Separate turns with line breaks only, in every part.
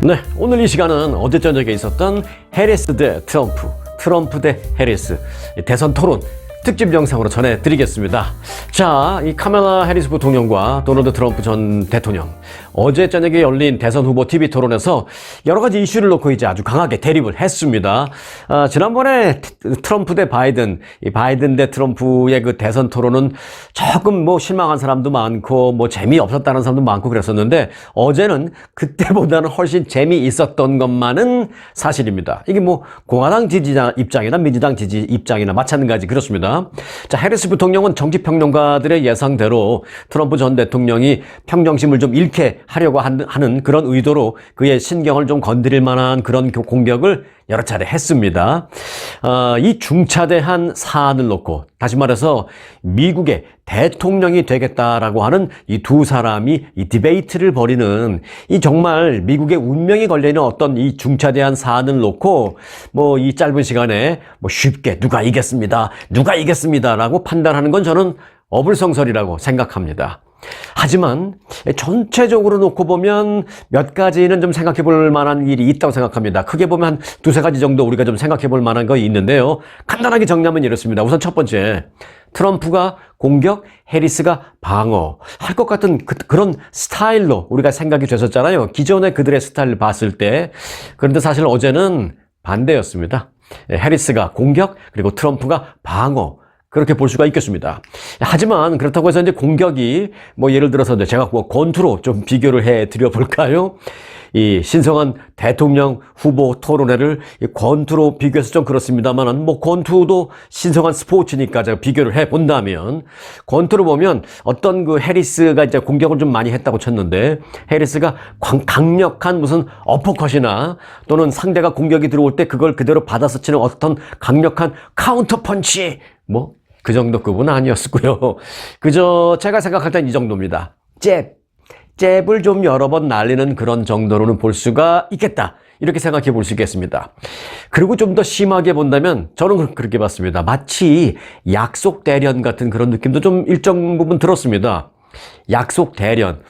네, 오늘 이 시간은 어제 저녁에 있었던 해리스 대 트럼프, 트럼프 대 해리스 대선 토론 특집 영상으로 전해드리겠습니다. 자, 이 카멜라 해리스 부통령과 도널드 트럼프 전 대통령 어제 저녁에 열린 대선 후보 TV 토론에서 여러 가지 이슈를 놓고 이제 아주 강하게 대립을 했습니다. 지난번에 트럼프 대 바이든, 이 바이든 대 트럼프의 그 대선 토론은 조금 뭐 실망한 사람도 많고 뭐 재미없었다는 사람도 많고 그랬었는데 어제는 그때보다는 훨씬 재미있었던 것만은 사실입니다. 이게 뭐 공화당 지지자 입장이나 민주당 지지 입장이나 마찬가지 그렇습니다. 자, 해리스 부통령은 정치평론가들의 예상대로 트럼프 전 대통령이 평정심을 좀 잃게 하려고 하는 그런 의도로 그의 신경을 좀 건드릴 만한 그런 공격을 여러 차례 했습니다. 이 중차대한 사안을 놓고 다시 말해서 미국의 대통령이 되겠다라고 하는 이 두 사람이 이 디베이트를 벌이는 이 정말 미국의 운명이 걸려있는 어떤 이 중차대한 사안을 놓고 뭐 이 짧은 시간에 뭐 쉽게 누가 이겼습니다라고 판단하는 건 저는 어불성설이라고 생각합니다. 하지만 전체적으로 놓고 보면 몇 가지는 좀 생각해 볼 만한 일이 있다고 생각합니다. 크게 보면 한 두세 가지 정도 우리가 좀 생각해 볼 만한 거 있는데요. 간단하게 정리하면 이렇습니다. 우선 첫 번째, 트럼프가 공격, 해리스가 방어 할 것 같은 그런 스타일로 우리가 생각이 됐었잖아요. 기존의 그들의 스타일을 봤을 때. 그런데 사실 어제는 반대였습니다. 해리스가 공격, 그리고 트럼프가 방어. 그렇게 볼 수가 있겠습니다. 하지만 그렇다고 해서 이제 공격이 뭐 예를 들어서 제가 뭐 권투로 좀 비교를 해 드려 볼까요? 이 신성한 대통령 후보 토론회를 권투로 비교해서 좀 그렇습니다만은 뭐 권투도 신성한 스포츠니까 제가 비교를 해 본다면 권투로 보면 어떤 그 해리스가 이제 공격을 좀 많이 했다고 쳤는데 해리스가 강력한 무슨 어퍼컷이나 또는 상대가 공격이 들어올 때 그걸 그대로 받아서 치는 어떤 강력한 카운터 펀치 뭐 그 정도 급은 아니었고요. 그저 제가 생각할 땐 이 정도입니다. 잽을 좀 여러 번 날리는 그런 정도로는 볼 수가 있겠다. 이렇게 생각해 볼 수 있겠습니다. 그리고 좀 더 심하게 본다면 저는 그렇게 봤습니다. 마치 약속 대련 같은 그런 느낌도 좀 일정 부분 들었습니다. 약속 대련.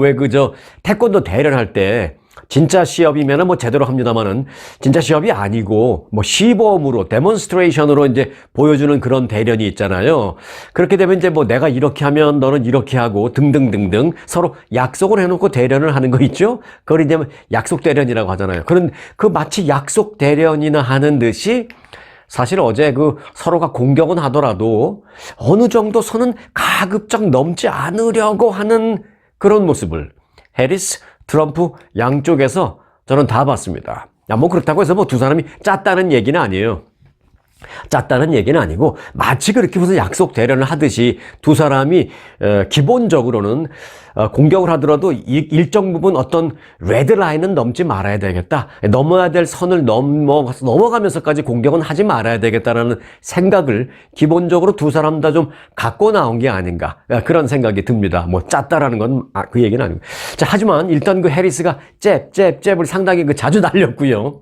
왜 그저 태권도 대련할 때 진짜 시합이면은 뭐 제대로 합니다만은 진짜 시합이 아니고 뭐 시범으로 데몬스트레이션으로 이제 보여주는 그런 대련이 있잖아요. 그렇게 되면 이제 뭐 내가 이렇게 하면 너는 이렇게 하고 등등등등 서로 약속을 해놓고 대련을 하는 거 있죠? 그걸 이제 약속 대련이라고 하잖아요. 그런 그 마치 약속 대련이나 하는 듯이 사실 어제 그 서로가 공격은 하더라도 어느 정도 선은 가급적 넘지 않으려고 하는 그런 모습을 해리스 트럼프 양쪽에서 저는 다 봤습니다. 뭐 그렇다고 해서 뭐 두 사람이 짰다는 얘기는 아니에요. 짰다는 얘기는 아니고 마치 그렇게 무슨 약속 대련을 하듯이 두 사람이 기본적으로는 공격을 하더라도 일정 부분 어떤 레드라인은 넘지 말아야 되겠다. 넘어야 될 선을 넘어가면서까지 공격은 하지 말아야 되겠다라는 생각을 기본적으로 두 사람 다 좀 갖고 나온 게 아닌가 그런 생각이 듭니다. 뭐 짰다라는 건 그 얘기는 아니고. 자, 하지만 일단 그 해리스가 잽을 상당히 자주 날렸고요.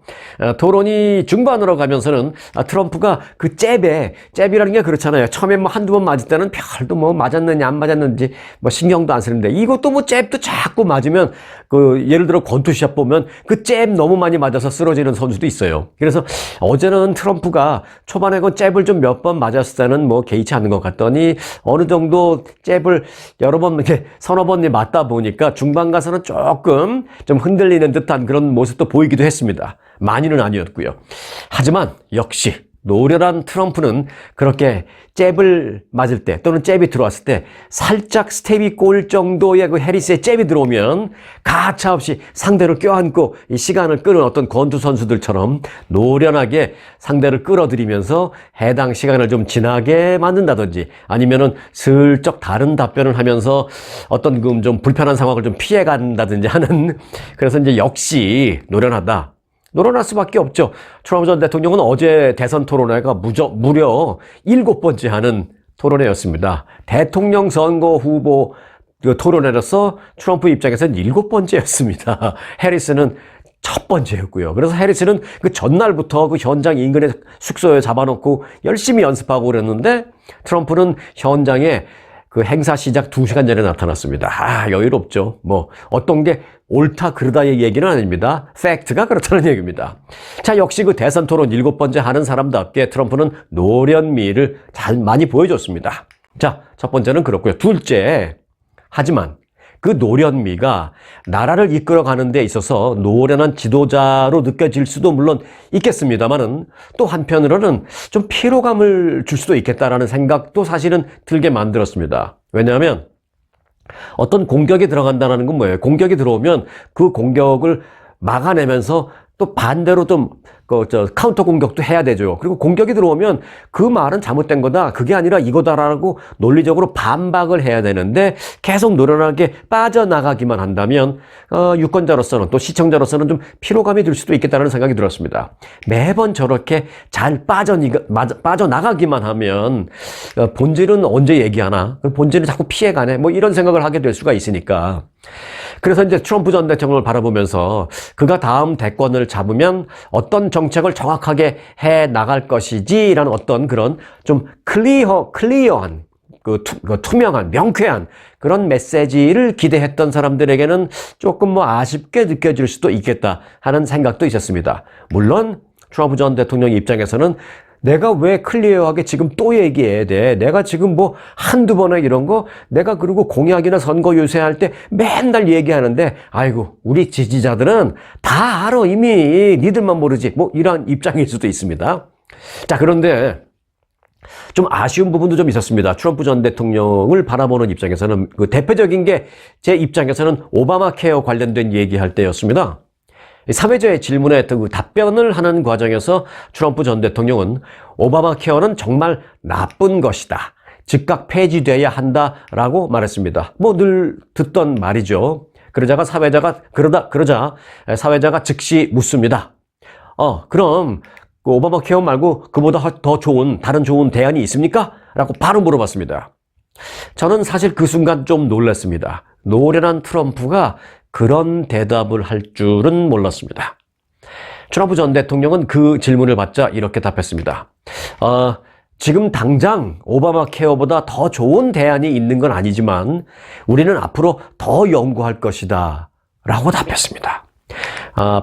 토론이 중반으로 가면서는 트럼프가 그 잽이라는 게 그렇잖아요. 처음에 뭐 한두 번 맞을 때는 별도 뭐 맞았는지 안 맞았는지 뭐 신경도 안 쓰는데 이것도 뭐 잽도 자꾸 맞으면 그 예를 들어 권투 시합 보면 그 잽 너무 많이 맞아서 쓰러지는 선수도 있어요. 그래서 어제는 트럼프가 초반에 그 잽을 좀 몇 번 맞았을 때는 뭐 개의치 않는 것 같더니 어느 정도 잽을 여러 번 이렇게 서너 번이 맞다 보니까 중반 가서는 조금 좀 흔들리는 듯한 그런 모습도 보이기도 했습니다. 많이는 아니었고요. 하지만 역시 노련한 트럼프는 그렇게 잽을 맞을 때 또는 잽이 들어왔을 때 살짝 스텝이 꼬일 정도의 그 해리스의 잽이 들어오면 가차없이 상대를 껴안고 이 시간을 끄는 어떤 권투 선수들처럼 노련하게 상대를 끌어들이면서 해당 시간을 좀 지나게 만든다든지 아니면은 슬쩍 다른 답변을 하면서 어떤 그 좀 불편한 상황을 좀 피해 간다든지 하는 그래서 이제 역시 노련하다. 노련할 수밖에 없죠. 트럼프 전 대통령은 어제 대선 토론회가 무려 7번째 하는 토론회였습니다. 대통령 선거 후보 토론회로서 트럼프 입장에서는 7번째였습니다. 해리스는 첫 번째였고요. 그래서 해리스는 그 전날부터 그 현장 인근의 숙소에 잡아놓고 열심히 연습하고 그랬는데 트럼프는 현장에 그 행사 시작 2시간 전에 나타났습니다. 여유롭죠. 뭐 어떤 게 옳다 그르다의 얘기는 아닙니다. 팩트가 그렇다는 얘기입니다. 자, 역시 그 대선 토론 7번째 하는 사람답게 트럼프는 노련미를 잘 많이 보여줬습니다. 자, 첫 번째는 그렇고요. 둘째, 하지만 그 노련미가 나라를 이끌어가는 데 있어서 노련한 지도자로 느껴질 수도 물론 있겠습니다만은 또 한편으로는 좀 피로감을 줄 수도 있겠다라는 생각도 사실은 들게 만들었습니다. 왜냐하면 어떤 공격이 들어간다는 건 뭐예요? 공격이 들어오면 그 공격을 막아내면서 또 반대로 좀 카운터 공격도 해야 되죠. 그리고 공격이 들어오면 그 말은 잘못된 거다, 그게 아니라 이거다라고 논리적으로 반박을 해야 되는데 계속 노련하게 빠져나가기만 한다면 유권자로서는 또 시청자로서는 좀 피로감이 들 수도 있겠다는 생각이 들었습니다. 매번 저렇게 잘 빠져나가기만 하면 본질은 언제 얘기하나? 본질은 자꾸 피해가네? 뭐 이런 생각을 하게 될 수가 있으니까. 그래서 이제 트럼프 전 대통령을 바라보면서 그가 다음 대권을 잡으면 어떤 정책을 정확하게 해 나갈 것이지라는 어떤 그런 좀 클리어한 투명한, 명쾌한 그런 메시지를 기대했던 사람들에게는 조금 뭐 아쉽게 느껴질 수도 있겠다 하는 생각도 있었습니다. 물론 트럼프 전 대통령 입장에서는 내가 왜 클리어하게 지금 또 얘기해야 돼? 내가 지금 뭐 한두 번에 이런 거 내가 그리고 공약이나 선거 유세할 때 맨날 얘기하는데 아이고 우리 지지자들은 다 알아 이미, 니들만 모르지, 뭐 이런 입장일 수도 있습니다. 자, 그런데 좀 아쉬운 부분도 좀 있었습니다. 트럼프 전 대통령을 바라보는 입장에서는 그 대표적인 게 제 입장에서는 오바마 케어 관련된 얘기할 때였습니다. 사회자의 질문에 그 답변을 하는 과정에서 트럼프 전 대통령은 오바마 케어는 정말 나쁜 것이다, 즉각 폐지돼야 한다라고 말했습니다. 뭐 늘 듣던 말이죠. 그러자 사회자가 즉시 묻습니다. 그럼 그 오바마 케어 말고 그보다 더 좋은 다른 좋은 대안이 있습니까? 라고 바로 물어봤습니다. 저는 사실 그 순간 좀 놀랐습니다. 노련한 트럼프가 그런 대답을 할 줄은 몰랐습니다. 트럼프 전 대통령은 그 질문을 받자 이렇게 답했습니다. 지금 당장 오바마 케어보다 더 좋은 대안이 있는 건 아니지만 우리는 앞으로 더 연구할 것이다 라고 답했습니다.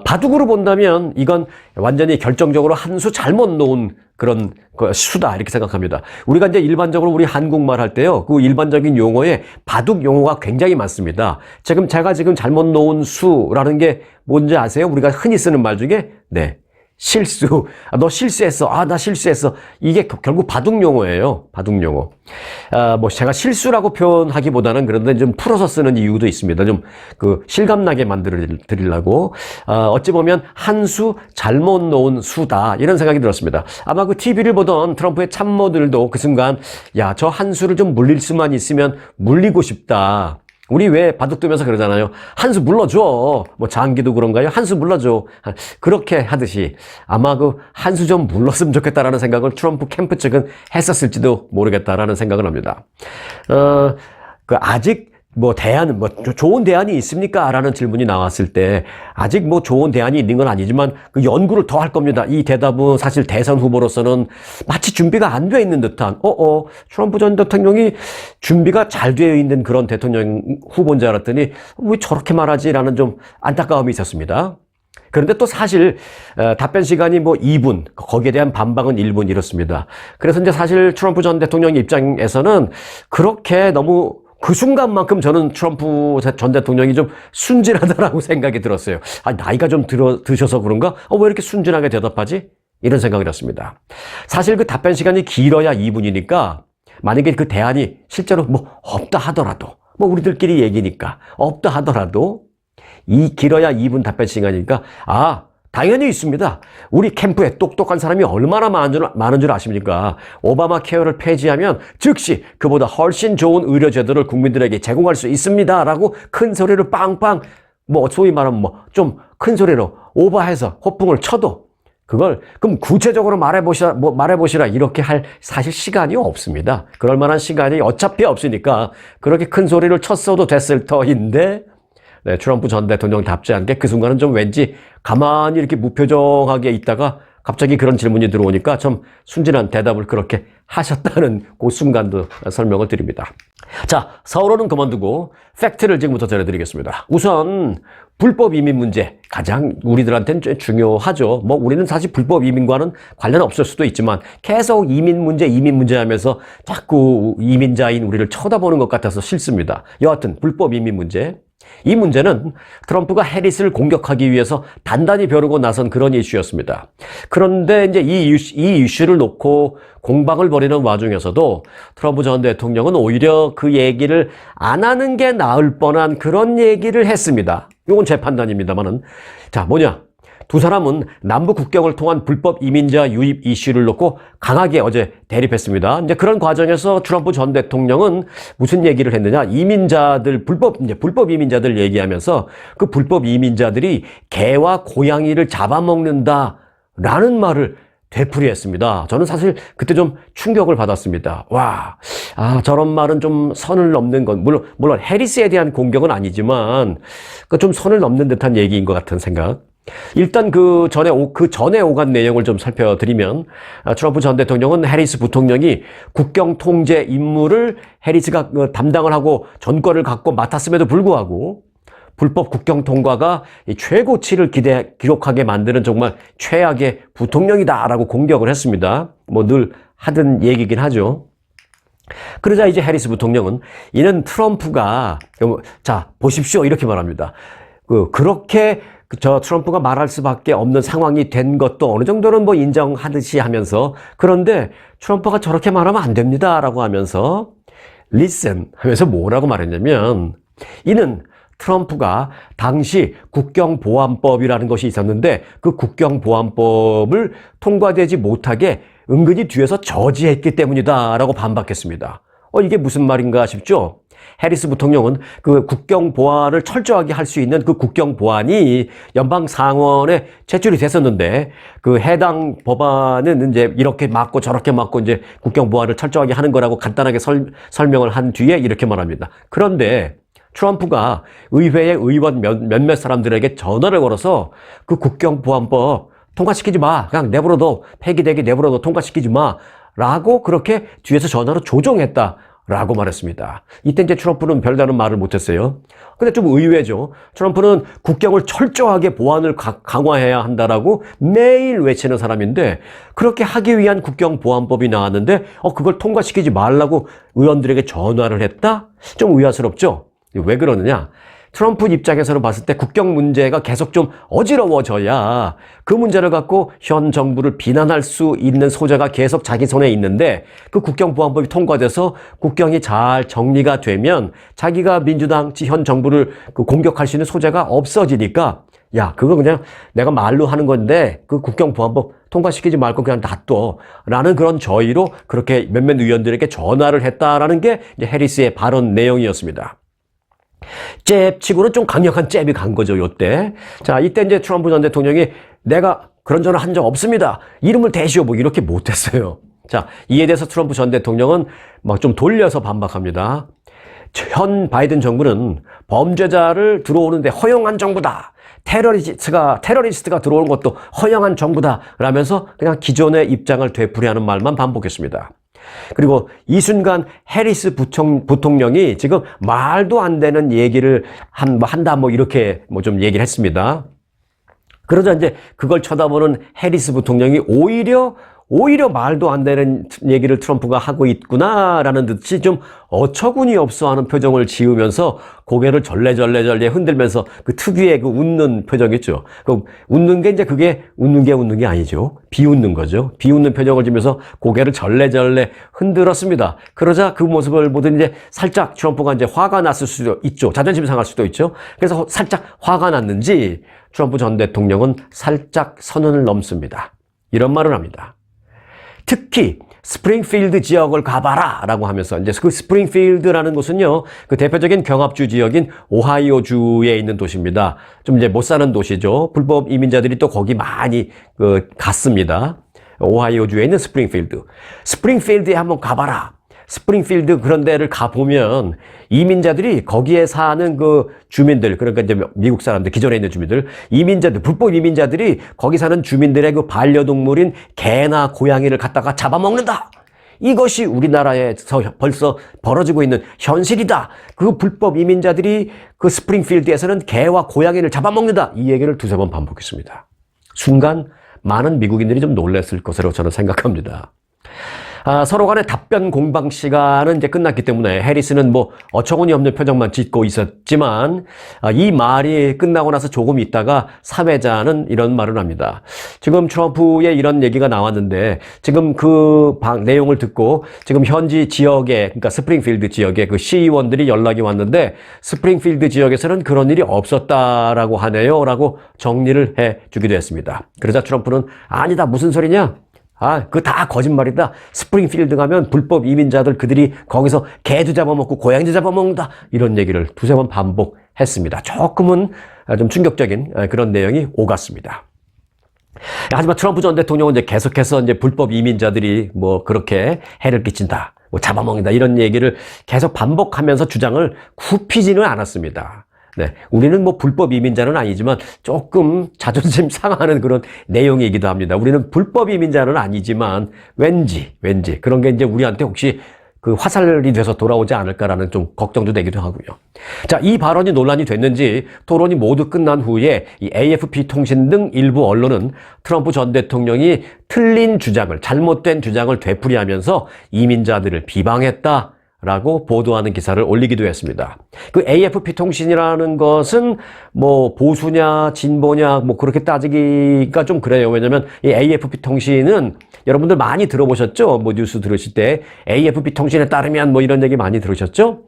바둑으로 본다면 이건 완전히 결정적으로 한 수 잘못 놓은 그런 수다 이렇게 생각합니다. 우리가 이제 일반적으로 우리 한국말 할 때요, 그 일반적인 용어에 바둑 용어가 굉장히 많습니다. 제가 지금 잘못 놓은 수라는 게 뭔지 아세요? 우리가 흔히 쓰는 말 중에 실수. 너 실수했어. 나 실수했어. 이게 결국 바둑 용어예요. 바둑 용어. 뭐 제가 실수라고 표현하기보다는 그런데 좀 풀어서 쓰는 이유도 있습니다. 좀 실감나게 만들어드리려고. 어찌 보면 한 수 잘못 놓은 수다, 이런 생각이 들었습니다. 아마 그 TV를 보던 트럼프의 참모들도 그 순간 저 한 수를 좀 물릴 수만 있으면 물리고 싶다. 우리 왜 바둑 두면서 그러잖아요. 한 수 물러줘. 뭐 장기도 그런가요? 한 수 물러줘. 그렇게 하듯이 아마 그 한 수 좀 물렀으면 좋겠다라는 생각을 트럼프 캠프 측은 했었을지도 모르겠다라는 생각을 합니다. 아직 좋은 대안이 있습니까? 라는 질문이 나왔을 때 아직 뭐 좋은 대안이 있는 건 아니지만 그 연구를 더 할 겁니다. 이 대답은 사실 대선 후보로서는 마치 준비가 안 돼 있는 듯한 트럼프 전 대통령이 준비가 잘 되어 있는 그런 대통령 후보인 줄 알았더니 왜 저렇게 말하지라는 좀 안타까움이 있었습니다. 그런데 또 사실 답변 시간이 2분, 거기에 대한 반박은 1분 이렇습니다. 그래서 이제 사실 트럼프 전 대통령 입장에서는 그렇게 너무 그 순간만큼 저는 트럼프 전 대통령이 좀 순진하다라고 생각이 들었어요. 나이가 좀 드셔서 그런가? 왜 이렇게 순진하게 대답하지? 이런 생각이 들었습니다. 사실 그 답변 시간이 길어야 2분이니까 만약에 그 대안이 실제로 없다 하더라도, 우리들끼리 얘기니까 없다 하더라도 이 길어야 2분 답변 시간이니까 당연히 있습니다. 우리 캠프에 똑똑한 사람이 얼마나 많은 줄 아십니까? 오바마 케어를 폐지하면 즉시 그보다 훨씬 좋은 의료 제도를 국민들에게 제공할 수 있습니다. 라고 큰 소리를 빵빵, 소위 말하면 좀 큰 소리로 오버해서 호풍을 쳐도 그걸 그럼 구체적으로 말해보시라 이렇게 할 사실 시간이 없습니다. 그럴 만한 시간이 어차피 없으니까 그렇게 큰 소리를 쳤어도 됐을 터인데 트럼프 전 대통령 답지 않게 그 순간은 좀 왠지 가만히 이렇게 무표정하게 있다가 갑자기 그런 질문이 들어오니까 좀 순진한 대답을 그렇게 하셨다는 그 순간도 설명을 드립니다. 자, 서론은 그만두고 팩트를 지금부터 전해드리겠습니다. 우선 불법 이민 문제, 가장 우리들한테는 중요하죠. 뭐 우리는 사실 불법 이민과는 관련 없을 수도 있지만 계속 이민 문제 하면서 자꾸 이민자인 우리를 쳐다보는 것 같아서 싫습니다. 여하튼 불법 이민 문제. 이 문제는 트럼프가 해리스를 공격하기 위해서 단단히 벼르고 나선 그런 이슈였습니다. 그런데 이제 이 이슈를 놓고 공방을 벌이는 와중에서도 트럼프 전 대통령은 오히려 그 얘기를 안 하는 게 나을 뻔한 그런 얘기를 했습니다. 이건 제 판단입니다만은. 자, 뭐냐? 두 사람은 남북 국경을 통한 불법 이민자 유입 이슈를 놓고 강하게 어제 대립했습니다. 이제 그런 과정에서 트럼프 전 대통령은 무슨 얘기를 했느냐? 불법 이민자들 얘기하면서 그 불법 이민자들이 개와 고양이를 잡아먹는다라는 말을 되풀이했습니다. 저는 사실 그때 좀 충격을 받았습니다. 와, 저런 말은 좀 선을 넘는 건, 물론 해리스에 대한 공격은 아니지만 좀 선을 넘는 듯한 얘기인 것 같은 생각. 일단 그 전에 오간 내용을 좀 살펴드리면, 트럼프 전 대통령은 해리스 부통령이 국경 통제 임무를 해리스가 담당을 하고 전권을 갖고 맡았음에도 불구하고 불법 국경 통과가 최고치를 기록하게 만드는 정말 최악의 부통령이다라고 공격을 했습니다. 뭐 늘 하던 얘기긴 하죠. 그러자 이제 해리스 부통령은 이는 트럼프가, 자, 보십시오. 이렇게 말합니다. 그렇게 트럼프가 말할 수밖에 없는 상황이 된 것도 어느 정도는 뭐 인정하듯이 하면서, 그런데 트럼프가 저렇게 말하면 안 됩니다라고 하면서 listen 하면서 뭐라고 말했냐면, 이는 트럼프가 당시 국경보안법이라는 것이 있었는데 그 국경보안법을 통과되지 못하게 은근히 뒤에서 저지했기 때문이다라고 반박했습니다. 이게 무슨 말인가 싶죠? 해리스 부통령은 그 국경 보안을 철저하게 할 수 있는 그 국경 보안이 연방 상원에 제출이 됐었는데 그 해당 법안은 이제 이렇게 막고 저렇게 막고 이제 국경 보안을 철저하게 하는 거라고 간단하게 설명을 한 뒤에 이렇게 말합니다. 그런데 트럼프가 의회의 의원 몇몇 사람들에게 전화를 걸어서 그 국경 보안법 통과시키지 마. 그냥 내버려둬. 폐기되게 내버려둬. 통과시키지 마. 라고 그렇게 뒤에서 전화로 조종했다. 라고 말했습니다. 이때 이제 트럼프는 별다른 말을 못했어요. 근데 좀 의외죠. 트럼프는 국경을 철저하게 보안을 강화해야 한다라고 매일 외치는 사람인데 그렇게 하기 위한 국경 보안법이 나왔는데 그걸 통과시키지 말라고 의원들에게 전화를 했다? 좀 의아스럽죠? 왜 그러느냐? 트럼프 입장에서는 봤을 때 국경 문제가 계속 좀 어지러워져야 그 문제를 갖고 현 정부를 비난할 수 있는 소재가 계속 자기 손에 있는데 그 국경 보안법이 통과돼서 국경이 잘 정리가 되면 자기가 민주당 현 정부를 공격할 수 있는 소재가 없어지니까 야, 그거 그냥 내가 말로 하는 건데 그 국경 보안법 통과시키지 말고 그냥 놔둬 라는 그런 저의로 그렇게 몇몇 의원들에게 전화를 했다라는 게 이제 해리스의 발언 내용이었습니다. 잽치고는 좀 강력한 잽이 간 거죠, 요때. 자, 이때 이제 트럼프 전 대통령이 내가 그런 전화 한 적 없습니다. 이름을 대시오, 뭐 이렇게 못했어요. 자, 이에 대해서 트럼프 전 대통령은 막 좀 돌려서 반박합니다. 현 바이든 정부는 범죄자를 들어오는데 허용한 정부다. 테러리스트가 들어오는 것도 허용한 정부다. 라면서 그냥 기존의 입장을 되풀이하는 말만 반복했습니다. 그리고 이 순간 해리스 부통령이 지금 말도 안 되는 얘기를 한다 이렇게 좀 얘기를 했습니다. 그러자 이제 그걸 쳐다보는 해리스 부통령이 오히려 말도 안 되는 얘기를 트럼프가 하고 있구나라는 듯이 좀 어처구니 없어 하는 표정을 지으면서 고개를 절레절레 흔들면서 그 특유의 그 웃는 표정 있죠. 그 웃는 게 이제 그게 웃는 게 아니죠. 비웃는 거죠. 비웃는 표정을 지으면서 고개를 절레절레 흔들었습니다. 그러자 그 모습을 보더니 이제 살짝 트럼프가 이제 화가 났을 수도 있죠. 자존심 상할 수도 있죠. 그래서 살짝 화가 났는지 트럼프 전 대통령은 살짝 선언을 넘습니다. 이런 말을 합니다. 특히 스프링필드 지역을 가봐라 라고 하면서 이제 그 스프링필드라는 곳은요, 그 대표적인 경합주 지역인 오하이오주에 있는 도시입니다. 좀 이제 못 사는 도시죠. 불법 이민자들이 또 거기 많이 갔습니다. 오하이오주에 있는 스프링필드에 한번 가봐라. 스프링필드 그런 데를 가보면 이민자들이 거기에 사는 그 주민들, 그러니까 이제 미국 사람들, 기존에 있는 주민들, 이민자들, 불법 이민자들이 거기 사는 주민들의 그 반려동물인 개나 고양이를 갖다가 잡아먹는다. 이것이 우리나라에서 벌써 벌어지고 있는 현실이다. 그 불법 이민자들이 그 스프링필드에서는 개와 고양이를 잡아먹는다. 이 얘기를 두세 번 반복했습니다. 순간 많은 미국인들이 좀 놀랐을 것으로 저는 생각합니다. 서로 간의 답변 공방 시간은 이제 끝났기 때문에 해리스는 뭐 어처구니 없는 표정만 짓고 있었지만 이 말이 끝나고 나서 조금 있다가 사회자는 이런 말을 합니다. 지금 트럼프의 이런 얘기가 나왔는데 지금 그 내용을 듣고 지금 현지 지역에, 그러니까 스프링필드 지역에 그 시의원들이 연락이 왔는데 스프링필드 지역에서는 그런 일이 없었다라고 하네요 라고 정리를 해 주기도 했습니다. 그러자 트럼프는 아니다, 무슨 소리냐? 그거 다 거짓말이다. 스프링필드 가면 불법 이민자들 그들이 거기서 개도 잡아먹고 고양이도 잡아먹는다. 이런 얘기를 두세 번 반복했습니다. 조금은 좀 충격적인 그런 내용이 오갔습니다. 하지만 트럼프 전 대통령은 이제 계속해서 이제 불법 이민자들이 뭐 그렇게 해를 끼친다, 뭐 잡아먹는다 이런 얘기를 계속 반복하면서 주장을 굽히지는 않았습니다. 네, 우리는 뭐 불법 이민자는 아니지만 조금 자존심 상하는 그런 내용이기도 합니다. 우리는 불법 이민자는 아니지만 왠지 그런 게 이제 우리한테 혹시 그 화살이 돼서 돌아오지 않을까라는 좀 걱정도 되기도 하고요. 자, 이 발언이 논란이 됐는지 토론이 모두 끝난 후에 이 AFP 통신 등 일부 언론은 트럼프 전 대통령이 틀린 주장을, 잘못된 주장을 되풀이하면서 이민자들을 비방했다 라고 보도하는 기사를 올리기도 했습니다. 그 AFP 통신이라는 것은 뭐 보수냐 진보냐 뭐 그렇게 따지기가 좀 그래요. 왜냐면 이 AFP 통신은 여러분들 많이 들어보셨죠? 뭐 뉴스 들으실 때 AFP 통신에 따르면 뭐 이런 얘기 많이 들으셨죠?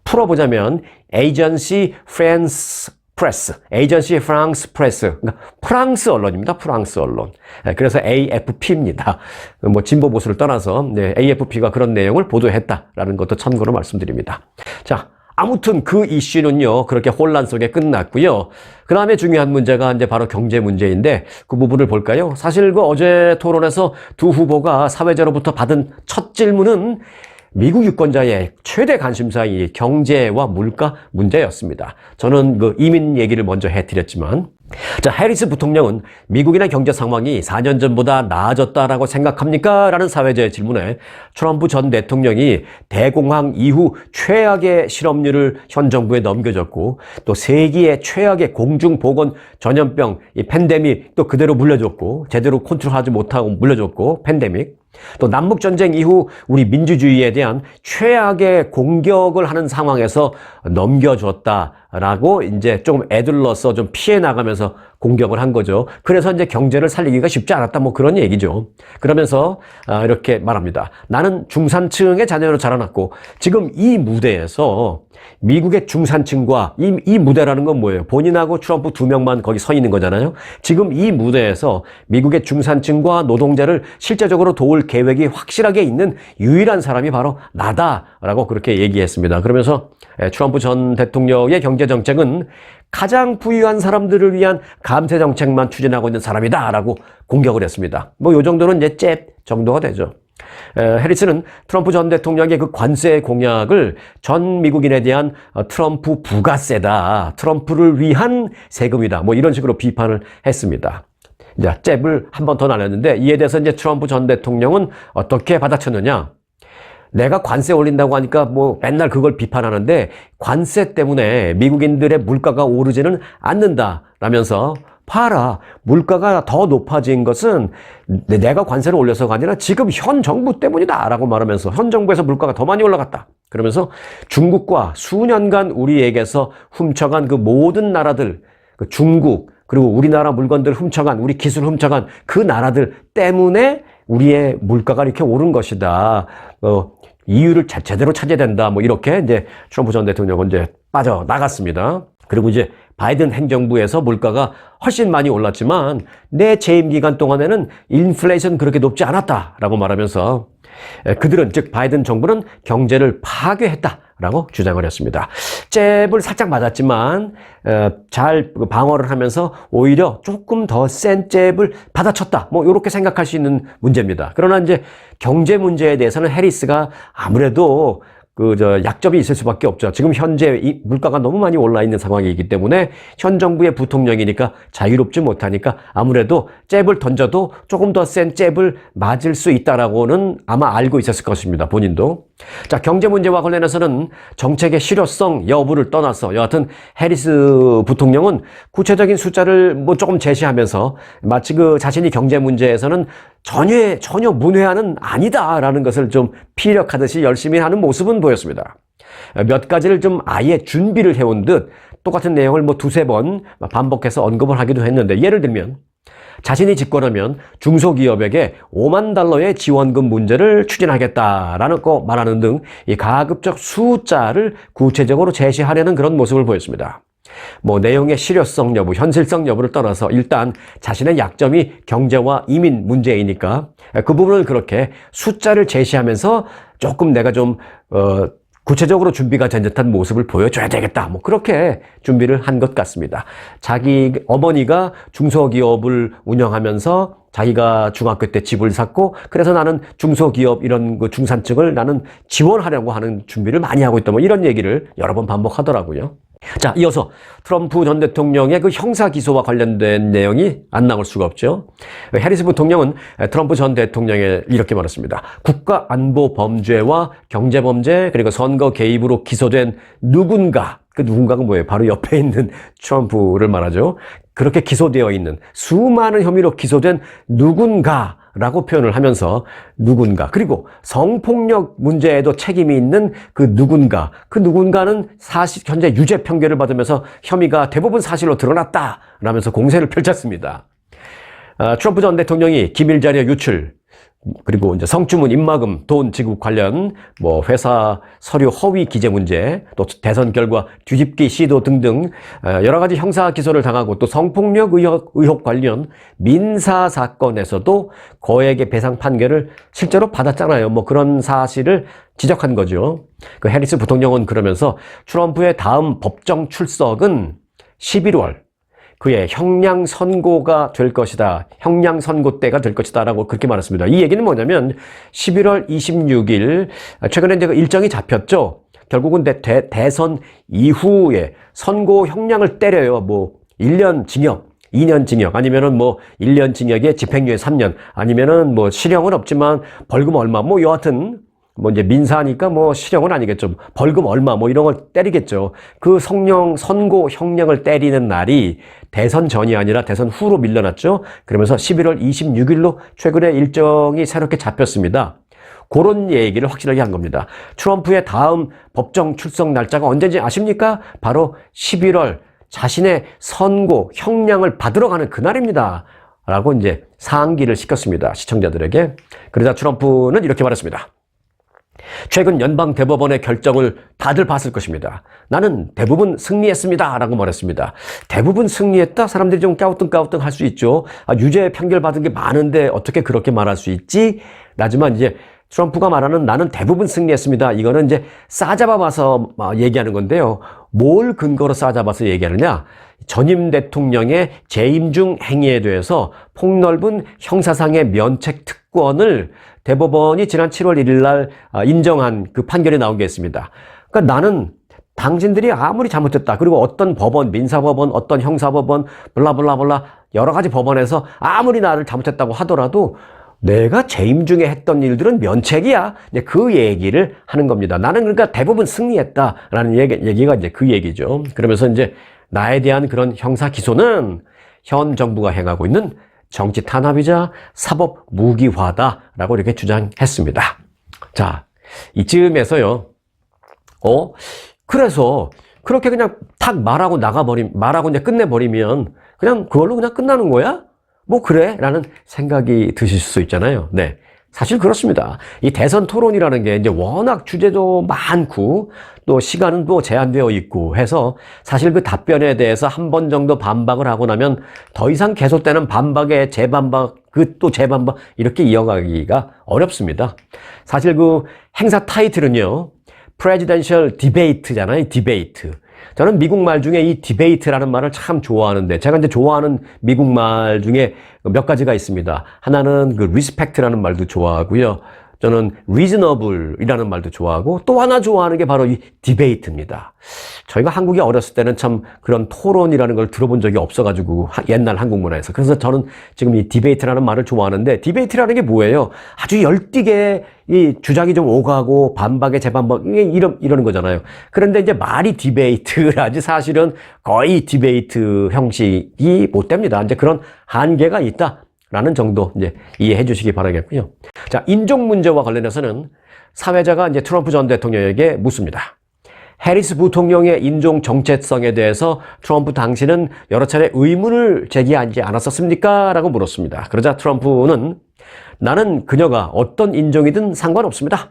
풀어보자면 Agence France 프레스, 에이전시 프랑스 프레스, 그러니까 프랑스 언론입니다. 프랑스 언론. 그래서 AFP입니다. 뭐 진보 보수를 떠나서 AFP가 그런 내용을 보도했다라는 것도 참고로 말씀드립니다. 자, 아무튼 그 이슈는요 그렇게 혼란 속에 끝났고요. 그 다음에 중요한 문제가 이제 바로 경제 문제인데 그 부분을 볼까요? 사실 그 어제 토론에서 두 후보가 사회자로부터 받은 첫 질문은 미국 유권자의 최대 관심사인 경제와 물가 문제였습니다. 저는 그 이민 얘기를 먼저 해드렸지만, 자, 해리스 부통령은 미국이나 경제 상황이 4년 전보다 나아졌다라고 생각합니까? 라는 사회자의 질문에 트럼프 전 대통령이 대공황 이후 최악의 실업률을 현 정부에 넘겨줬고 또 세기의 최악의 공중보건 전염병 이 팬데믹 또 그대로 물려줬고 제대로 컨트롤하지 못하고 물려줬고 팬데믹 또 남북전쟁 이후 우리 민주주의에 대한 최악의 공격을 하는 상황에서 넘겨줬다라고 이제 조금 애들러서 좀 피해 나가면서 공격을 한 거죠. 그래서 이제 경제를 살리기가 쉽지 않았다 뭐 그런 얘기죠. 그러면서 이렇게 말합니다. 나는 중산층의 자녀로 자라났고 지금 이 무대에서 미국의 중산층과 이 무대라는 건 뭐예요? 본인하고 트럼프 두 명만 거기 서 있는 거잖아요. 지금 이 무대에서 미국의 중산층과 노동자를 실제적으로 도울 계획이 확실하게 있는 유일한 사람이 바로 나다라고 그렇게 얘기했습니다. 그러면서 트럼프 전 대통령의 경제정책은 가장 부유한 사람들을 위한 감세 정책만 추진하고 있는 사람이다라고 공격을 했습니다. 뭐 요 정도는 이제 잽 정도가 되죠. 해리스는 트럼프 전 대통령의 그 관세 공약을 전 미국인에 대한 트럼프 부가세다, 트럼프를 위한 세금이다, 뭐 이런 식으로 비판을 했습니다. 이제 잽을 한 번 더 날렸는데 이에 대해서 이제 트럼프 전 대통령은 어떻게 받아쳤느냐? 내가 관세 올린다고 하니까 뭐 맨날 그걸 비판하는데 관세 때문에 미국인들의 물가가 오르지는 않는다라면서 봐라, 물가가 더 높아진 것은 내가 관세를 올려서가 아니라 지금 현 정부 때문이다 라고 말하면서 현 정부에서 물가가 더 많이 올라갔다. 그러면서 중국과 수년간 우리에게서 훔쳐간 그 모든 나라들, 그 중국 그리고 우리나라 물건들 훔쳐간, 우리 기술 훔쳐간 그 나라들 때문에 우리의 물가가 이렇게 오른 것이다. 이유를 제대로 찾아야 된다. 뭐 이렇게 이제 트럼프 전 대통령은 이제 빠져나갔습니다. 그리고 이제 바이든 행정부에서 물가가 훨씬 많이 올랐지만 내 재임 기간 동안에는 인플레이션 그렇게 높지 않았다라고 말하면서 그들은, 즉 바이든 정부는 경제를 파괴했다라고 주장을 했습니다. 잽을 살짝 맞았지만 잘 방어를 하면서 오히려 조금 더 센 잽을 받아쳤다. 뭐 이렇게 생각할 수 있는 문제입니다. 그러나 이제 경제 문제에 대해서는 해리스가 아무래도 약점이 있을 수밖에 없죠. 지금 현재 이 물가가 너무 많이 올라 있는 상황이기 때문에 현 정부의 부통령이니까 자유롭지 못하니까 아무래도 잽을 던져도 조금 더 센 잽을 맞을 수 있다라고는 아마 알고 있었을 것입니다. 본인도. 자, 경제 문제와 관련해서는 정책의 실효성 여부를 떠나서 여하튼 해리스 부통령은 구체적인 숫자를 뭐 조금 제시하면서 마치 자신이 경제 문제에서는 전혀 문외한은 아니다라는 것을 좀 피력하듯이 열심히 하는 모습은 보였습니다. 몇 가지를 좀 아예 준비를 해온 듯 똑같은 내용을 뭐 두세 번 반복해서 언급을 하기도 했는데, 예를 들면 자신이 집권하면 중소기업에게 5만 달러의 지원금 문제를 추진하겠다라는 거 말하는 등 이 가급적 숫자를 구체적으로 제시하려는 그런 모습을 보였습니다. 뭐 내용의 실효성 여부, 현실성 여부를 떠나서 일단 자신의 약점이 경제와 이민 문제이니까 그 부분을 그렇게 숫자를 제시하면서 조금 내가 좀 구체적으로 준비가 된 듯한 모습을 보여줘야 되겠다. 뭐 그렇게 준비를 한 것 같습니다. 자기 어머니가 중소기업을 운영하면서 자기가 중학교 때 집을 샀고 그래서 나는 중소기업 이런 중산층을 나는 지원하려고 하는 준비를 많이 하고 있다. 뭐 이런 얘기를 여러 번 반복하더라고요. 자, 이어서 트럼프 전 대통령의 형사 기소와 관련된 내용이 안 나올 수가 없죠. 해리스 부통령은 트럼프 전 대통령에 이렇게 말했습니다. 국가안보 범죄와 경제범죄 그리고 선거 개입으로 기소된 누군가, 그 누군가가 뭐예요? 바로 옆에 있는 트럼프를 말하죠. 그렇게 기소되어 있는 수많은 혐의로 기소된 누군가라고 표현을 하면서 누군가, 그리고 성폭력 문제에도 책임이 있는 그 누군가는 사실 현재 유죄 판결을 받으면서 혐의가 대부분 사실로 드러났다라면서 공세를 펼쳤습니다. 트럼프 전 대통령이 기밀 자료 유출, 그리고 이제 성추문, 입막음, 돈 지급 관련 뭐 회사 서류 허위 기재 문제, 또 대선 결과 뒤집기 시도 등등 여러 가지 형사 기소를 당하고 또 성폭력 의혹 관련 민사 사건에서도 거액의 배상 판결을 실제로 받았잖아요. 뭐 그런 사실을 지적한 거죠. 그 해리스 부통령은 그러면서 트럼프의 다음 법정 출석은 11월 그의 형량 선고가 될 것이다. 형량 선고 때가 될 것이다. 라고 그렇게 말했습니다. 이 얘기는 뭐냐면 11월 26일 최근에 이제 일정이 잡혔죠. 결국은 대선 이후에 선고 형량을 때려요. 뭐 1년 징역, 2년 징역, 아니면은 뭐 1년 징역에 집행유예 3년, 아니면은 뭐 실형은 없지만 벌금 얼마, 뭐 여하튼 뭐 이제 민사니까 뭐 실형은 아니겠죠. 벌금 얼마 뭐 이런 걸 때리겠죠. 그 선고 형량을 때리는 날이 대선 전이 아니라 대선 후로 밀려났죠. 그러면서 11월 26일로 최근에 일정이 새롭게 잡혔습니다. 그런 얘기를 확실하게 한 겁니다. 트럼프의 다음 법정 출석 날짜가 언제인지 아십니까? 바로 11월 자신의 선고 형량을 받으러 가는 그날입니다. 라고 이제 상기를 시켰습니다. 시청자들에게. 그러자 트럼프는 이렇게 말했습니다. 최근 연방 대법원의 결정을 다들 봤을 것입니다. 나는 대부분 승리했습니다. 라고 말했습니다. 대부분 승리했다? 사람들이 좀 까우뚱까우뚱 할 수 있죠. 유죄 판결 받은 게 많은데 어떻게 그렇게 말할 수 있지? 하지만 이제 트럼프가 말하는 나는 대부분 승리했습니다. 이거는 이제 싸잡아봐서 얘기하는 건데요. 뭘 근거로 싸잡아서 얘기하느냐? 전임 대통령의 재임 중 행위에 대해서 폭넓은 형사상의 면책 특권을 대법원이 지난 7월 1일 날 인정한 그 판결이 나온 게 있습니다. 그러니까 나는 당신들이 아무리 잘못했다. 그리고 어떤 법원, 민사법원, 어떤 형사법원, 블라블라블라 여러 가지 법원에서 아무리 나를 잘못했다고 하더라도 내가 재임 중에 했던 일들은 면책이야. 이제 그 얘기를 하는 겁니다. 나는 그러니까 대부분 승리했다라는 얘기가 이제 그 얘기죠. 그러면서 이제 나에 대한 그런 형사 기소는 현 정부가 행하고 있는 정치 탄압이자 사법 무기화다라고 이렇게 주장했습니다. 자, 이쯤에서요. 그래서 그렇게 그냥 탁 말하고 말하고 이제 끝내버리면 그냥 그걸로 그냥 끝나는 거야? 뭐 그래? 라는 생각이 드실 수 있잖아요. 네. 사실 그렇습니다. 이 대선 토론이라는 게 이제 워낙 주제도 많고 또 시간은 또 제한되어 있고 해서 사실 그 답변에 대해서 한 번 정도 반박을 하고 나면 더 이상 계속되는 반박에 재반박, 그 또 재반박 이렇게 이어가기가 어렵습니다. 사실 그 행사 타이틀은요, Presidential Debate잖아요. 디베이트. 저는 미국 말 중에 이 디베이트라는 말을 참 좋아하는데, 제가 이제 좋아하는 미국 말 중에 몇 가지가 있습니다. 하나는 그 respect라는 말도 좋아하고요. 저는 reasonable이라는 말도 좋아하고, 또 하나 좋아하는 게 바로 이 디베이트입니다. 저희가 한국에 어렸을 때는 참 그런 토론이라는 걸 들어본 적이 없어가지고, 옛날 한국 문화에서. 그래서 저는 지금 이 디베이트라는 말을 좋아하는데, 디베이트라는 게 뭐예요? 아주 열띠게 이 주장이 좀 오가고 반박에 재반박 이러는 거잖아요. 그런데 이제 말이 디베이트라지 사실은 거의 디베이트 형식이 못 됩니다. 이제 그런 한계가 있다라는 정도 이제 이해해 주시기 바라겠고요. 자, 인종 문제와 관련해서는 사회자가 이제 트럼프 전 대통령에게 묻습니다. 해리스 부통령의 인종 정체성에 대해서 트럼프 당시는 여러 차례 의문을 제기하지 않았었습니까? 라고 물었습니다. 그러자 트럼프는 나는 그녀가 어떤 인종이든 상관없습니다.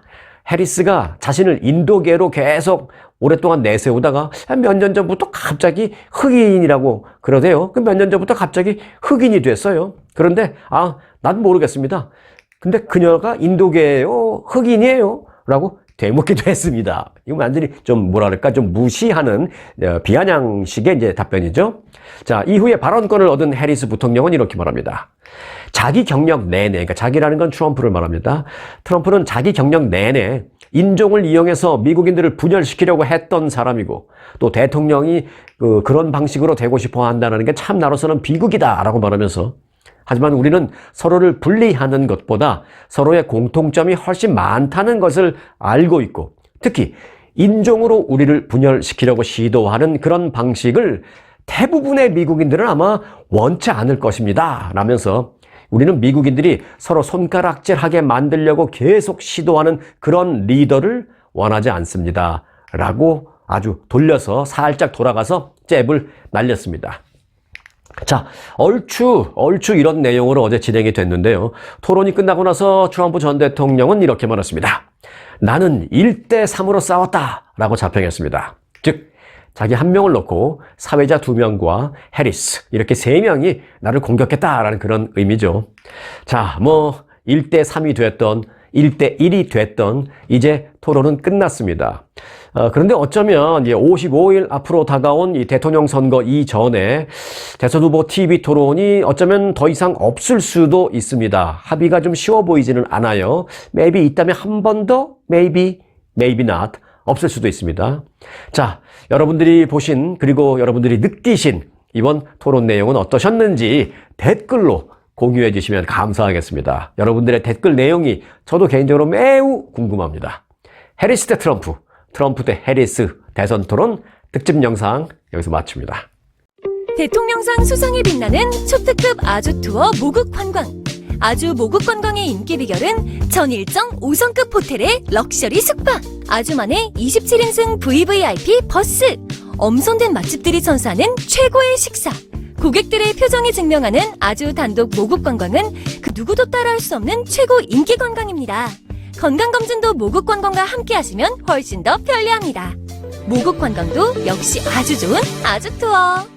해리스가 자신을 인도계로 계속 오랫동안 내세우다가 몇 년 전부터 갑자기 흑인이라고 그러대요. 그 몇 년 전부터 갑자기 흑인이 됐어요. 그런데 난 모르겠습니다. 근데 그녀가 인도계예요? 흑인이에요? 라고 되묻기도 했습니다. 이거 완전히 좀 뭐랄까 좀 무시하는 비아냥식의 이제 답변이죠. 자, 이후에 발언권을 얻은 해리스 부통령은 이렇게 말합니다. 자기 경력 내내, 그러니까 자기라는 건 트럼프를 말합니다. 트럼프는 자기 경력 내내 인종을 이용해서 미국인들을 분열시키려고 했던 사람이고, 또 대통령이 그런 방식으로 되고 싶어 한다는 게 참 나로서는 비극이다라고 말하면서, 하지만 우리는 서로를 분리하는 것보다 서로의 공통점이 훨씬 많다는 것을 알고 있고, 특히 인종으로 우리를 분열시키려고 시도하는 그런 방식을 대부분의 미국인들은 아마 원치 않을 것입니다 라면서, 우리는 미국인들이 서로 손가락질하게 만들려고 계속 시도하는 그런 리더를 원하지 않습니다 라고 아주 돌려서 살짝 돌아가서 잽을 날렸습니다. 자, 얼추 이런 내용으로 어제 진행이 됐는데요. 토론이 끝나고 나서 트럼프 전 대통령은 이렇게 말했습니다. 나는 1대3으로 싸웠다 라고 자평했습니다. 즉, 자기 한 명을 넣고 사회자 2명과 해리스 이렇게 3명이 나를 공격했다라는 그런 의미죠. 자, 1대3이 됐던 1대1이 됐던 이제 토론은 끝났습니다. 그런데 어쩌면 이제 55일 앞으로 다가온 이 대통령 선거 이전에 대선 후보 TV 토론이 어쩌면 더 이상 없을 수도 있습니다. 합의가 좀 쉬워 보이지는 않아요. maybe 있다면 한 번 더, maybe not. 없을 수도 있습니다. 자, 여러분들이 보신 그리고 여러분들이 느끼신 이번 토론 내용은 어떠셨는지 댓글로 공유해 주시면 감사하겠습니다. 여러분들의 댓글 내용이 저도 개인적으로 매우 궁금합니다. 해리스 대 트럼프, 트럼프 대 해리스 대선 토론 특집 영상 여기서 마칩니다.
대통령상 수상에 빛나는 초특급 아주 투어 모국 관광. 아주 모국 관광의 인기 비결은 전 일정 5성급 호텔의 럭셔리 숙박, 아주만의 27인승 VVIP 버스, 엄선된 맛집들이 선사하는 최고의 식사, 고객들의 표정이 증명하는 아주 단독 모국 관광은 그 누구도 따라할 수 없는 최고 인기 관광입니다. 건강검진도 모국 관광과 함께 하시면 훨씬 더 편리합니다. 모국 관광도 역시 아주 좋은 아주 투어.